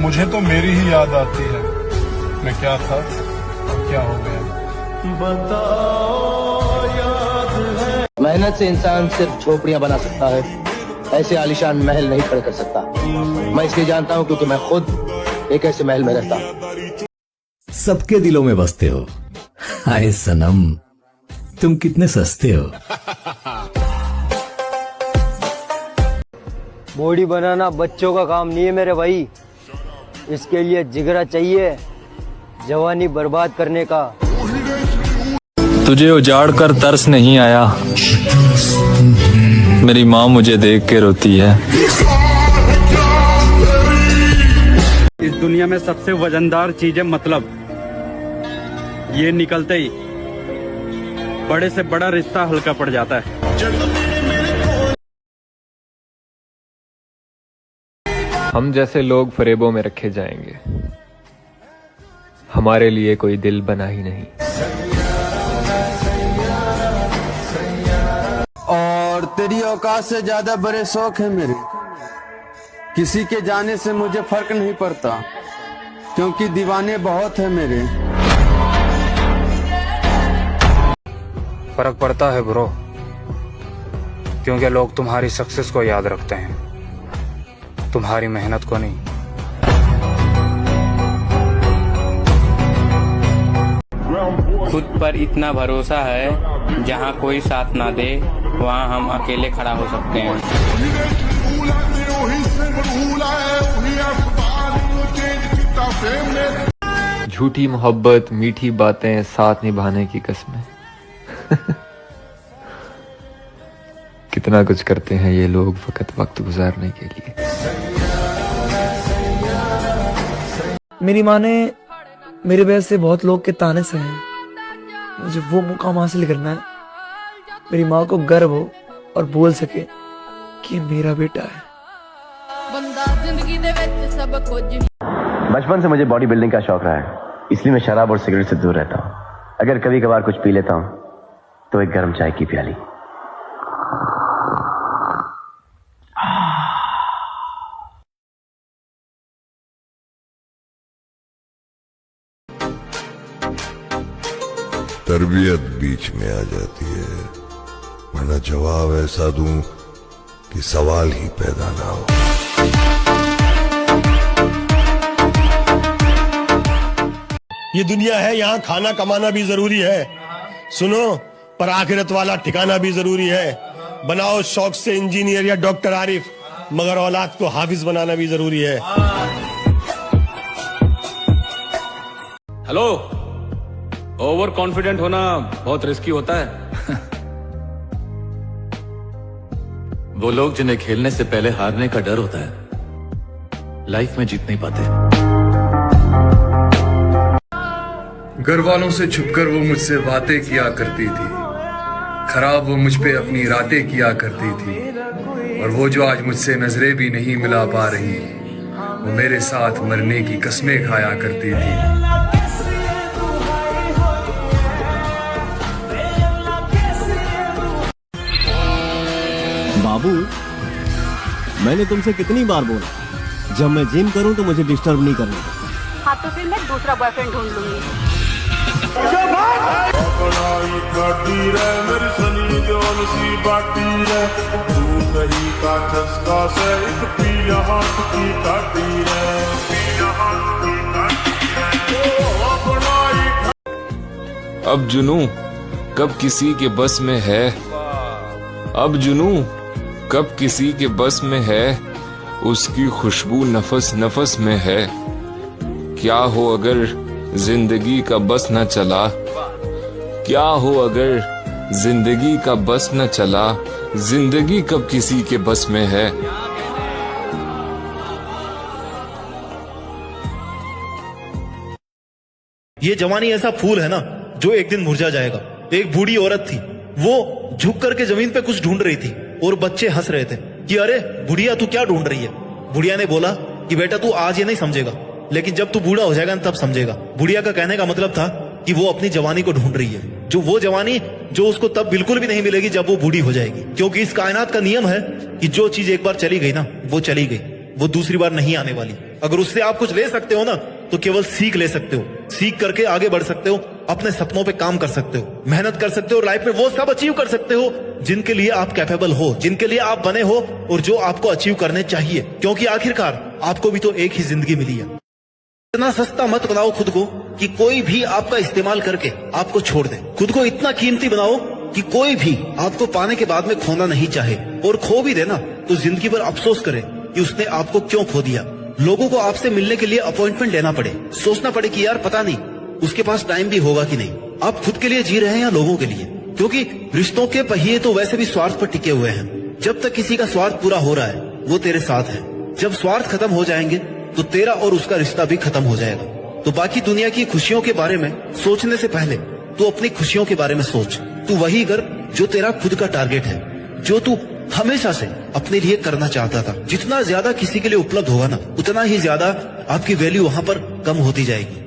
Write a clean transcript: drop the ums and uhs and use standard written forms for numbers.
मुझे तो मेरी ही याद आती है, मैं क्या था और क्या हो गया। बताओ याद है। मेहनत से इंसान सिर्फ झोपड़ियां बना सकता है, ऐसे आलीशान महल नहीं खड़े कर सकता। मैं इसलिए जानता हूं क्योंकि मैं खुद एक ऐसे महल में रहता हूं। सबके दिलों में बसते हो। हाय सनम, तुम कितने सस्ते हो। बॉडी बनाना बच्चों का काम नहीं है मेरे भाई, इसके लिए जिगरा चाहिए जवानी बर्बाद करने का। तुझे उजाड़ कर तरस नहीं आया, मेरी माँ मुझे देख के रोती है। इस दुनिया में सबसे वजनदार चीज है मतलब, ये निकलते ही बड़े से बड़ा रिश्ता हल्का पड़ जाता है। हम जैसे लोग फरेबों में रखे जाएंगे, हमारे लिए कोई दिल बना ही नहीं। और तेरी औकात से ज्यादा बड़े शौक है मेरे। किसी के जाने से मुझे फर्क नहीं पड़ता, क्योंकि दीवाने बहुत है मेरे। फर्क पड़ता है ब्रो, क्योंकि लोग तुम्हारी सक्सेस को याद रखते हैं, तुम्हारी मेहनत को नहीं। खुद पर इतना भरोसा है, जहाँ कोई साथ ना दे वहाँ हम अकेले खड़ा हो सकते हैं। झूठी मोहब्बत, मीठी बातें, साथ निभाने की कस्में। कितना कुछ करते हैं ये लोग फकत वक्त गुजारने के लिए। मेरी माँ ने मेरे वजह से बहुत लोग के ताने सहे हैं। मुझे वो मुकाम हासिल करना है, मेरी माँ को गर्व हो और बोल सके कि मेरा बेटा है। बचपन से मुझे बॉडी बिल्डिंग का शौक रहा है, इसलिए मैं शराब और सिगरेट से दूर रहता हूँ। अगर कभी कभार कुछ पी लेता हूँ तो एक गर्म चाय की प्याली। तरबियत बीच में आ जाती है, वरना जवाब ऐसा दूं कि सवाल ही पैदा ना हो। ये दुनिया है, यहाँ खाना कमाना भी जरूरी है, सुनो, पर आखिरत वाला ठिकाना भी जरूरी है। बनाओ शौक से इंजीनियर या डॉक्टर आरिफ, मगर औलाद को हाफिज बनाना भी जरूरी है। हेलो, ओवर कॉन्फिडेंट होना बहुत रिस्की होता है। वो लोग जिन्हें खेलने से पहले हारने का डर होता है, लाइफ में जीत नहीं पाते। घर वालों से छुपकर वो मुझसे बातें किया करती थी, खराब वो मुझ पे अपनी रातें किया करती थी। और वो जो आज मुझसे नजरें भी नहीं मिला पा रही, वो मेरे साथ मरने की कस्में खाया करती थी। बाबू, मैंने तुमसे कितनी बार बोला, जब मैं जिम करूं तो मुझे डिस्टर्ब नहीं करना। हाँ तो फिर मैं दूसरा बॉयफ्रेंड ढूंढ लूंगी। अब जुनू कब किसी के बस में है, अब जुनू कब किसी के बस में है, उसकी खुशबू नफस नफस में है। क्या हो अगर जिंदगी का बस न चला, क्या हो अगर जिंदगी का बस न चला, जिंदगी कब किसी के बस में है। ये जवानी ऐसा फूल है ना जो एक दिन मुरझा जाएगा। एक बूढ़ी औरत थी, वो झुक करके जमीन पे कुछ ढूंढ रही थी और बच्चे हंस रहे थे कि अरे बुढ़िया तू क्या ढूंढ रही है। बुढ़िया ने बोला कि बेटा तू आज ये नहीं समझेगा, लेकिन जब तू बूढ़ा हो जाएगा तब समझेगा। बुढ़िया का कहने का मतलब था कि वो अपनी जवानी को ढूंढ रही है, जो वो जवानी जो उसको तब बिल्कुल भी नहीं मिलेगी जब वो बूढ़ी हो जाएगी। क्योंकि इस कायनात का नियम है कि जो चीज एक बार चली गई ना वो चली गई, वो दूसरी बार नहीं आने वाली। अगर उससे आप कुछ ले सकते हो ना, तो केवल सीख ले सकते हो। सीख करके आगे बढ़ सकते हो, अपने सपनों पे काम कर सकते हो, मेहनत कर सकते हो, लाइफ में वो सब अचीव कर सकते हो जिनके लिए आप कैपेबल हो, जिनके लिए आप बने हो और जो आपको अचीव करने चाहिए। क्योंकि आखिरकार आपको भी तो एक ही जिंदगी मिली है। इतना सस्ता मत बनाओ खुद को कि कोई भी आपका इस्तेमाल करके आपको छोड़ दे। खुद को इतना कीमती बनाओ कि कोई भी आपको पाने के बाद में खोना नहीं चाहे, और खो भी देना तो जिंदगी भर अफसोस करे कि उसने आपको क्यों खो दिया। लोगों को आपसे मिलने के लिए अपॉइंटमेंट लेना पड़े, सोचना पड़े कि यार पता नहीं उसके पास टाइम भी होगा कि नहीं। आप खुद के लिए जी रहे हैं या लोगों के लिए? क्योंकि रिश्तों के पहिए तो वैसे भी स्वार्थ पर टिके हुए हैं। जब तक किसी का स्वार्थ पूरा हो रहा है वो तेरे साथ है, जब स्वार्थ खत्म हो जाएंगे तो तेरा और उसका रिश्ता भी खत्म हो जाएगा। तो बाकी दुनिया की खुशियों के बारे में सोचने से पहले तू अपनी खुशियों के बारे में सोच। तू वही कर जो तेरा खुद का टारगेट है, जो तू हमेशा से अपने लिए करना चाहता था। जितना ज्यादा किसी के लिए उपलब्ध होगा ना, उतना ही ज्यादा आपकी वैल्यू वहां पर कम होती जाएगी।